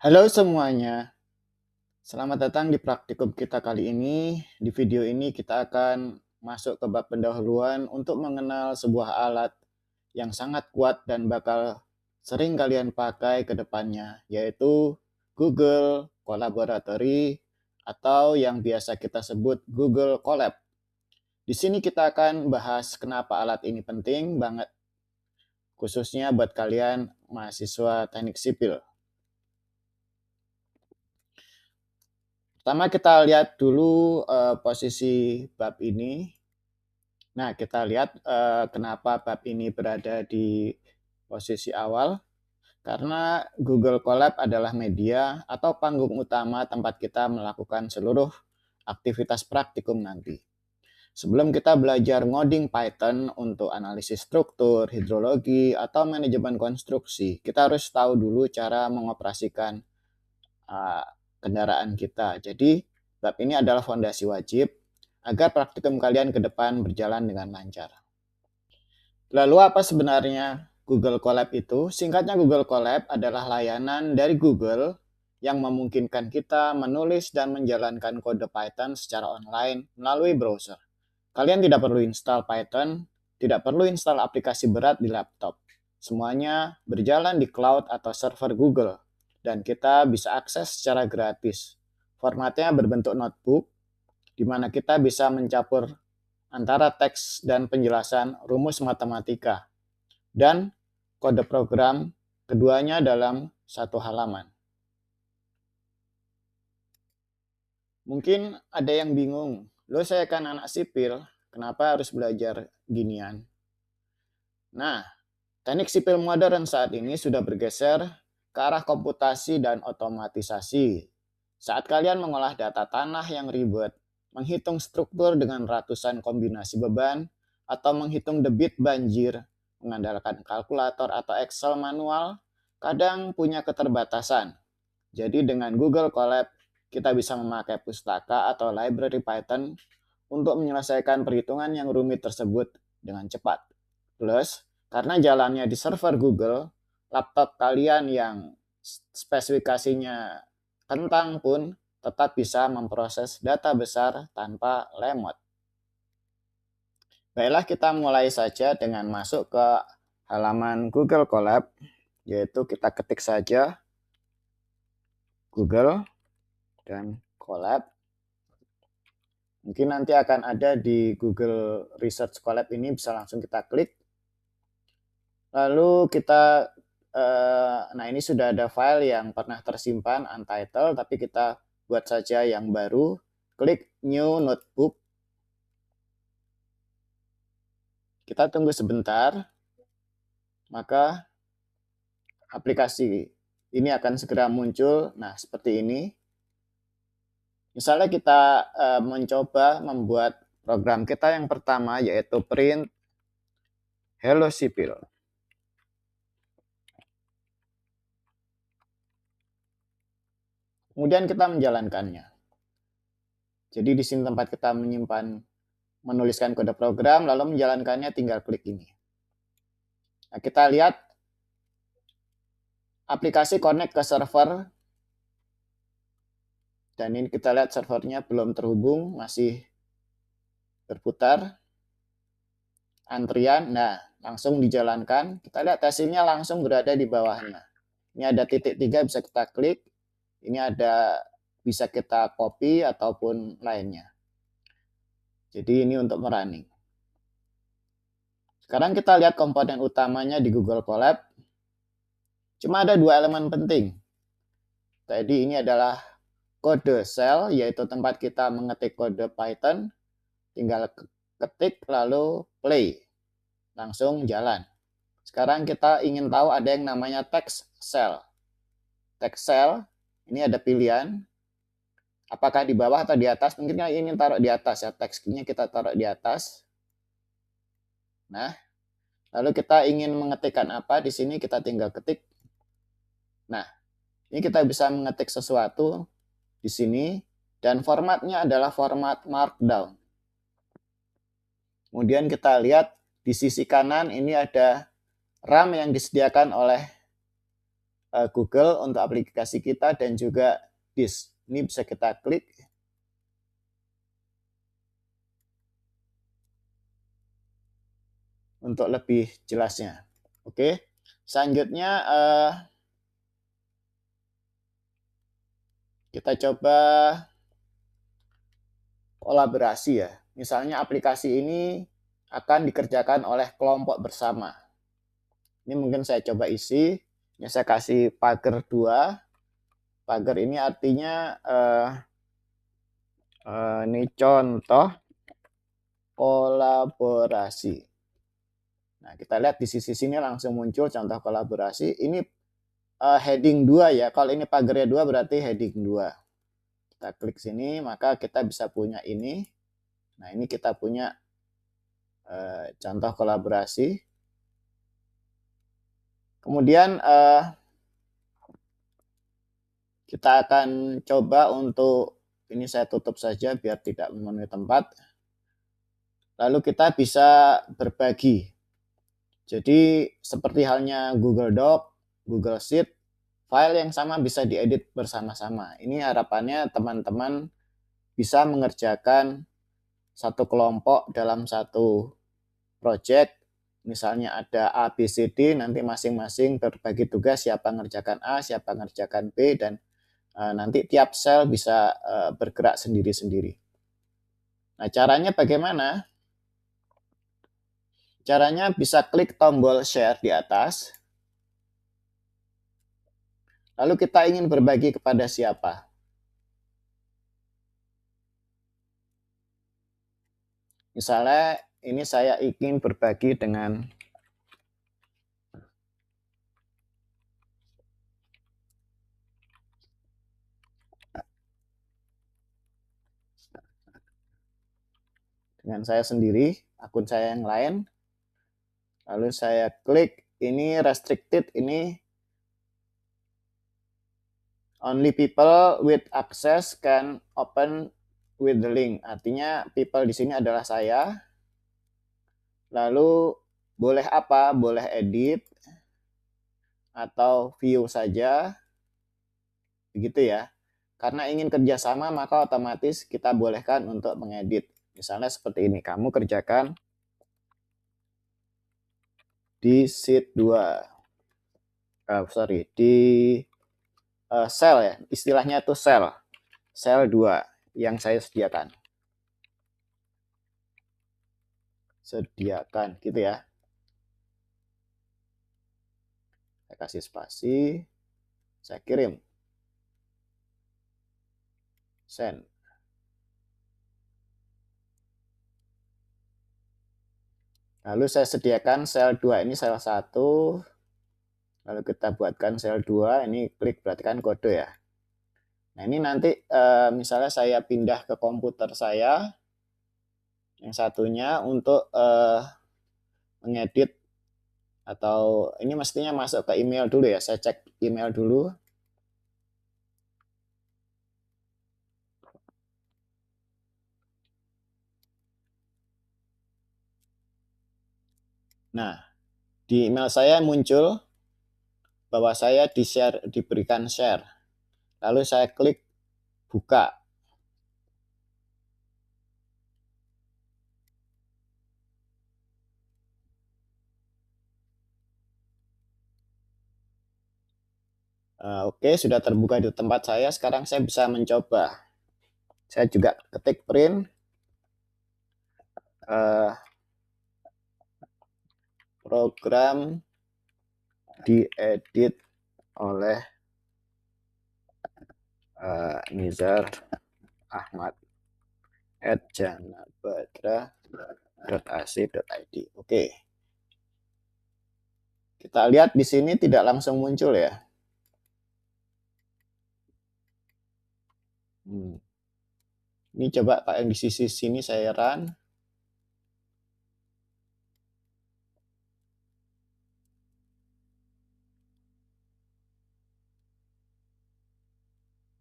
Halo semuanya, selamat datang di praktikum kita kali ini. Di video ini kita akan masuk ke bab pendahuluan untuk mengenal sebuah alat yang sangat kuat dan bakal sering kalian pakai ke depannya, yaitu Google Collaboratory atau yang biasa kita sebut Google Colab. Di sini kita akan bahas kenapa alat ini penting banget, khususnya buat kalian mahasiswa teknik sipil. Pertama kita lihat dulu posisi bab ini. Nah, kita lihat kenapa bab ini berada di posisi awal. Karena Google Colab adalah media atau panggung utama tempat kita melakukan seluruh aktivitas praktikum nanti. Sebelum kita belajar ngoding Python untuk analisis struktur, hidrologi, atau manajemen konstruksi, kita harus tahu dulu cara mengoperasikan kendaraan kita. Jadi, bab ini adalah fondasi wajib agar praktikum kalian ke depan berjalan dengan lancar. Lalu apa sebenarnya Google Colab itu? Singkatnya Google Colab adalah layanan dari Google yang memungkinkan kita menulis dan menjalankan kode Python secara online melalui browser. Kalian tidak perlu install Python, tidak perlu install aplikasi berat di laptop. Semuanya berjalan di cloud atau server Google dan kita bisa akses secara gratis. Formatnya berbentuk notebook, di mana kita bisa mencampur antara teks dan penjelasan rumus matematika dan kode program keduanya dalam satu halaman. Mungkin ada yang bingung, loh saya kan anak sipil, kenapa harus belajar ginian? Nah, teknik sipil modern saat ini sudah bergeser ke arah komputasi dan otomatisasi. Saat kalian mengolah data tanah yang ribet, menghitung struktur dengan ratusan kombinasi beban, atau menghitung debit banjir mengandalkan kalkulator atau Excel manual, kadang punya keterbatasan. Jadi dengan Google Colab, kita bisa memakai pustaka atau library Python untuk menyelesaikan perhitungan yang rumit tersebut dengan cepat. Plus, karena jalannya di server Google, laptop kalian yang spesifikasinya kentang pun tetap bisa memproses data besar tanpa lemot. Baiklah, kita mulai saja dengan masuk ke halaman Google Colab, yaitu kita ketik saja Google dan Colab. Mungkin nanti akan ada di Google Research Colab ini, bisa langsung kita klik. Lalu kita, nah ini sudah ada file yang pernah tersimpan untitled, tapi kita buat saja yang baru. Klik New Notebook. Kita tunggu sebentar, maka aplikasi ini akan segera muncul. Nah, seperti ini. Misalnya kita mencoba membuat program kita yang pertama, yaitu print Hello Sipil. Kemudian kita menjalankannya. Jadi di sini tempat kita menuliskan kode program, lalu menjalankannya tinggal klik ini. Nah, kita lihat aplikasi connect ke server. Dan ini kita lihat servernya belum terhubung, masih berputar. Antrian, nah langsung dijalankan. Kita lihat hasilnya langsung berada di bawahnya. Ini ada titik 3, bisa kita klik. Ini ada bisa kita copy ataupun lainnya. Jadi ini untuk merunning. Sekarang kita lihat komponen utamanya di Google Colab. Cuma ada 2 elemen penting. Tadi ini adalah kode shell, yaitu tempat kita mengetik kode Python. Tinggal ketik lalu play. Langsung jalan. Sekarang kita ingin tahu ada yang namanya text cell. Text cell, ini ada pilihan. Apakah di bawah atau di atas? Mungkin kita ingin taruh di atas ya. Teksnya kita taruh di atas. Nah, lalu kita ingin mengetikkan apa? Di sini kita tinggal ketik. Nah, ini kita bisa mengetik sesuatu di sini. Dan formatnya adalah format markdown. Kemudian kita lihat di sisi kanan ini ada RAM yang disediakan oleh Google untuk aplikasi kita dan juga disk. Ini bisa kita klik untuk lebih jelasnya. Oke, selanjutnya kita coba kolaborasi ya. Misalnya aplikasi ini akan dikerjakan oleh kelompok bersama. Ini mungkin saya coba isi. Ya, saya kasih pagar 2. Pagar ini artinya ini contoh kolaborasi. Nah, kita lihat di sisi sini langsung muncul contoh kolaborasi. Ini heading 2 ya. Kalau ini pagarnya 2 berarti heading 2. Kita klik sini, maka kita bisa punya ini. Nah, ini kita punya contoh kolaborasi. Kemudian kita akan coba untuk, ini saya tutup saja biar tidak memenuhi tempat. Lalu kita bisa berbagi. Jadi seperti halnya Google Doc, Google Sheet, file yang sama bisa diedit bersama-sama. Ini harapannya teman-teman bisa mengerjakan satu kelompok dalam satu project. Misalnya ada A, B, C, D, nanti masing-masing berbagi tugas, siapa ngerjakan A, siapa ngerjakan B, dan nanti tiap sel bisa bergerak sendiri-sendiri. Nah, caranya bagaimana? Caranya bisa klik tombol share di atas. Lalu kita ingin berbagi kepada siapa? Misalnya ini saya ingin berbagi dengan saya sendiri, akun saya yang lain. Lalu saya klik ini restricted, ini only people with access can open with the link. Artinya people di sini adalah saya. Lalu boleh apa? Boleh edit atau view saja. Begitu ya. Karena ingin kerjasama maka otomatis kita bolehkan untuk mengedit. Misalnya seperti ini, kamu kerjakan di sheet 2. Di sel ya, istilahnya itu sel 2 yang saya sediakan gitu ya. Saya kasih spasi, saya kirim, send. Lalu saya sediakan sel 2 ini sel 1, lalu kita buatkan sel 2, ini klik berarti kan kode ya. Nah, ini nanti misalnya saya pindah ke komputer saya yang satunya untuk mengedit, atau ini mestinya masuk ke email dulu ya, saya cek email dulu. Nah, di email saya muncul bahwa saya diberikan share. Lalu saya klik buka. Oke, sudah terbuka di tempat saya. Sekarang saya bisa mencoba. Saya juga ketik print program diedit oleh Nizar Ahmad @janabadra.ac.id. Oke. Kita lihat di sini tidak langsung muncul ya. Ini coba Pak yang di sisi sini saya run.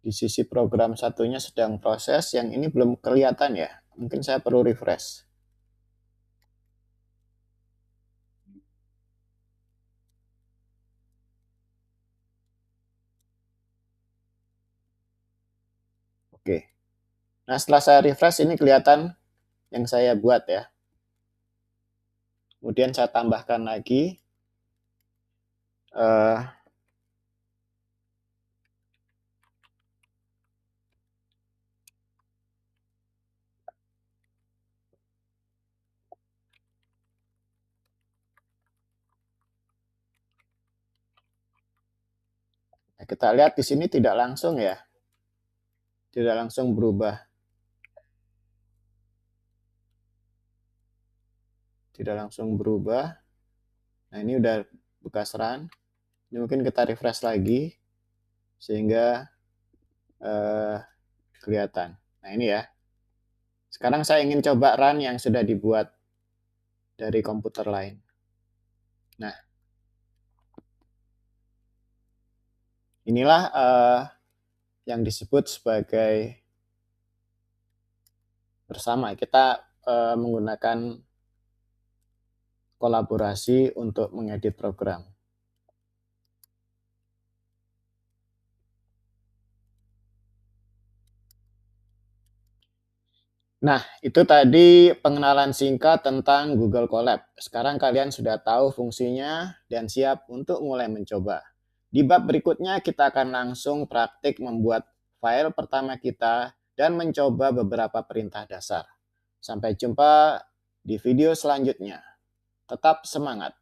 Di sisi program satunya sedang proses, yang ini belum kelihatan ya. Mungkin saya perlu refresh. Oke. Nah, setelah saya refresh ini kelihatan yang saya buat ya. Kemudian saya tambahkan lagi eh, kita lihat di sini tidak langsung ya. Tidak langsung berubah. Tidak langsung berubah. Nah, ini udah bekas run. Ini mungkin kita refresh lagi sehingga kelihatan. Nah, ini ya. Sekarang saya ingin coba run yang sudah dibuat dari komputer lain. Nah, inilah yang disebut sebagai bersama. Kita menggunakan kolaborasi untuk mengedit program. Nah, itu tadi pengenalan singkat tentang Google Colab. Sekarang kalian sudah tahu fungsinya dan siap untuk mulai mencoba. Di bab berikutnya kita akan langsung praktik membuat file pertama kita dan mencoba beberapa perintah dasar. Sampai jumpa di video selanjutnya. Tetap semangat!